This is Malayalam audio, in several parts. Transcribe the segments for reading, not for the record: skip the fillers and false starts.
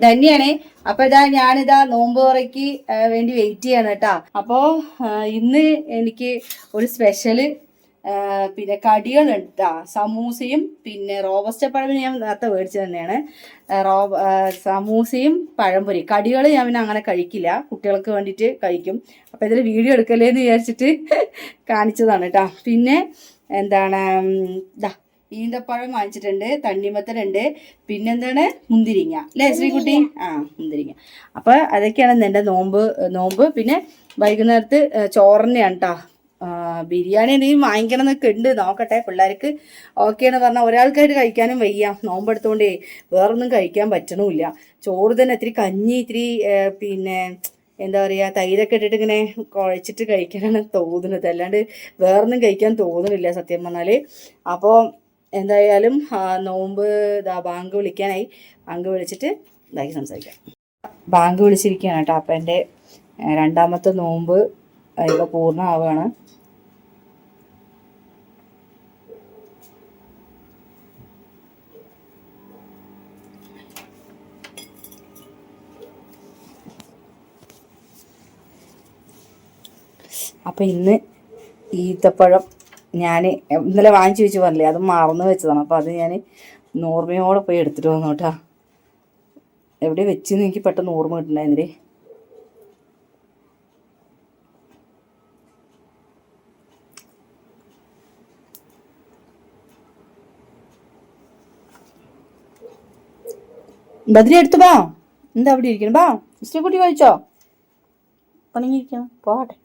ധന്യാണേ. അപ്പൊ ഞാനിതാ നോമ്പ് തുറയ്ക്ക് വേണ്ടി വെയിറ്റ് ചെയ്യാണ് കേട്ടാ. അപ്പോ ഇന്ന് എനിക്ക് ഒരു സ്പെഷ്യല് പിന്നെ കടികളുണ്ട് കേട്ടാ. സമൂസയും പിന്നെ റോബസ്റ്റ പഴം ഞാൻ നേരത്തെ മേടിച്ചത് തന്നെയാണ്. സമൂസയും പഴംപൊരി കടികൾ ഞാൻ പിന്നെ അങ്ങനെ കഴിക്കില്ല, കുട്ടികൾക്ക് വേണ്ടിയിട്ട് കഴിക്കും. അപ്പൊ ഇതിൽ വീഡിയോ എടുക്കല്ലേന്ന് വിചാരിച്ചിട്ട് കാണിച്ചതാണ് കേട്ടാ. പിന്നെ എന്താണ് ഈന്തപ്പഴം വാങ്ങിച്ചിട്ടുണ്ട്, തണ്ണിമത്തനുണ്ട്, പിന്നെന്താണ് മുന്തിരിങ്ങ അല്ലേ ശ്രീകുട്ടി? മുന്തിരിങ്ങ. അപ്പൊ അതൊക്കെയാണ് എൻ്റെ നോമ്പ്. പിന്നെ വൈകുന്നേരത്ത് ചോറിനെയാണ് കേട്ടോ. ബിരിയാണി എന്തെങ്കിലും വാങ്ങിക്കണം എന്നൊക്കെ ഉണ്ട്, നോക്കട്ടെ. പിള്ളേർക്ക് ഓക്കെയാണ് പറഞ്ഞാൽ ഒരാൾക്കായിട്ട് കഴിക്കാനും വയ്യ, നോമ്പെടുത്തോണ്ടേ വേറൊന്നും കഴിക്കാൻ പറ്റണമില്ല. ചോറ് തന്നെ ഇത്തിരി കഞ്ഞി, ഇത്തിരി പിന്നെ എന്താ പറയുക തൈരൊക്കെ ഇട്ടിട്ട് ഇങ്ങനെ കുഴച്ചിട്ട് കഴിക്കാനാണ് തോന്നുന്നത്, അല്ലാണ്ട് വേറൊന്നും കഴിക്കാൻ തോന്നുന്നില്ല സത്യം പറഞ്ഞാൽ. അപ്പോൾ എന്തായാലും നോമ്പ് ബാങ്ക് വിളിക്കാനായി. ബാങ്ക് വിളിച്ചിട്ട് ഇതാക്കി സംസാരിക്കാം. ബാങ്ക് വിളിച്ചിരിക്കുകയാണ് കേട്ടോ. അപ്പം എൻ്റെ രണ്ടാമത്തെ നോമ്പ് ഇപ്പോൾ പൂർണ്ണമാവുകയാണ്. അപ്പം ഇന്ന് ഈത്തപ്പഴം ഞാൻ ഇന്നലെ വാങ്ങിച്ചു വെച്ച് പറഞ്ഞില്ലേ, അത് മറന്നു വെച്ചതാണ്. അപ്പോൾ അത് ഞാൻ ഓർമ്മയോടെ പോയി എടുത്തിട്ട് വന്നു കേട്ടോ. എവിടെ വെച്ചെന്ന് എനിക്ക് പെട്ടെന്ന് ഓർമ്മ കിട്ടുന്നുണ്ടായിരുന്നില്ലേ. ബദ്രി എടുത്തു ബാ. എന്താ അവിടെ ഇരിക്കണം? ബാ ഇഷ്ടക്കുട്ടി കഴിച്ചോ? പണിങ്ങിരിക്കണം, പോട്ടെ.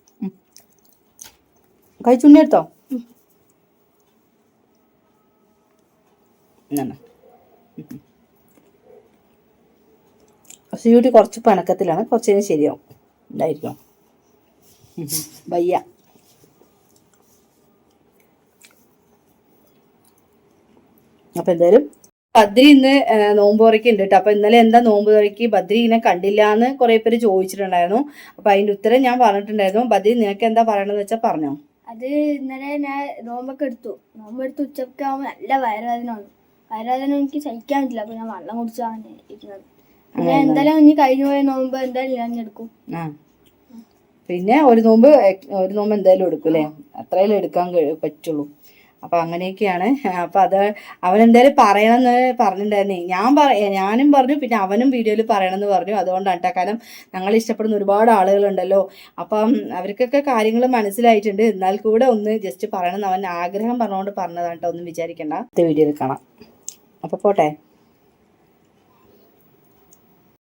കഴിച്ചുണ്ണി എടുത്തോ? സ്യൂട്ടി കുറച്ച് പണക്കത്തിലാണ്, കുറച്ച് കഴിഞ്ഞ് ശരിയാവും. ഉണ്ടായിരിക്കണം വയ്യ. അപ്പം എന്തായാലും ബദ്രി ഇന്ന് നോമ്പ് തുറയ്ക്ക് ഉണ്ട് കേട്ടോ. അപ്പം ഇന്നലെ എന്താ നോമ്പ് തുറയ്ക്ക് ബദ്രി ഇങ്ങനെ കണ്ടില്ല എന്ന് കുറേ പേര് ചോദിച്ചിട്ടുണ്ടായിരുന്നു. അപ്പം അതിൻ്റെ ഉത്തരം ഞാൻ പറഞ്ഞിട്ടുണ്ടായിരുന്നു. ബദ്രി നിനക്ക് എന്താ പറയണമെന്ന് വെച്ചാൽ പറഞ്ഞോ. അത് ഇന്നലെ ഞാൻ നോമ്പെടുത്ത് ഉച്ചയ്ക്ക് ആകുമ്പോൾ നല്ല വയറുവേദന എനിക്ക് സഹിക്കാൻ പറ്റില്ല. അപ്പൊ ഞാൻ വെള്ളം കുടിച്ചാണ് ഇരിക്കുന്നത്. പിന്നെ എന്തായാലും ഇനി കഴിഞ്ഞു പോയ നോമ്പ് എന്തായാലും ഞാൻ എടുക്കും. പിന്നെ ഒരു നോമ്പ് എന്തായാലും എടുക്കും അല്ലേ? അത്രയും എടുക്കാൻ പറ്റുള്ളൂ. അപ്പൊ അങ്ങനെയൊക്കെയാണ്. അപ്പൊ അത് അവനെന്തായാലും പറയണമെന്ന് പറഞ്ഞിട്ടുണ്ടായിരുന്നേ. ഞാനും പറഞ്ഞു, പിന്നെ അവനും വീഡിയോയിൽ പറയണമെന്ന് പറഞ്ഞു. അതുകൊണ്ടാണ് കേട്ടോ. കാരണം ഞങ്ങൾ ഇഷ്ടപ്പെടുന്ന ഒരുപാട് ആളുകളുണ്ടല്ലോ. അപ്പം അവർക്കൊക്കെ കാര്യങ്ങൾ മനസ്സിലായിട്ടുണ്ട്. എന്നാൽ കൂടെ ഒന്ന് ജസ്റ്റ് പറയണമെന്ന് അവൻ ആഗ്രഹം പറഞ്ഞുകൊണ്ട് പറഞ്ഞതാണ് കേട്ടോ. ഒന്നും വിചാരിക്കണ്ട. അടുത്ത വീഡിയോയിൽ കാണാം. അപ്പൊ പോട്ടെ.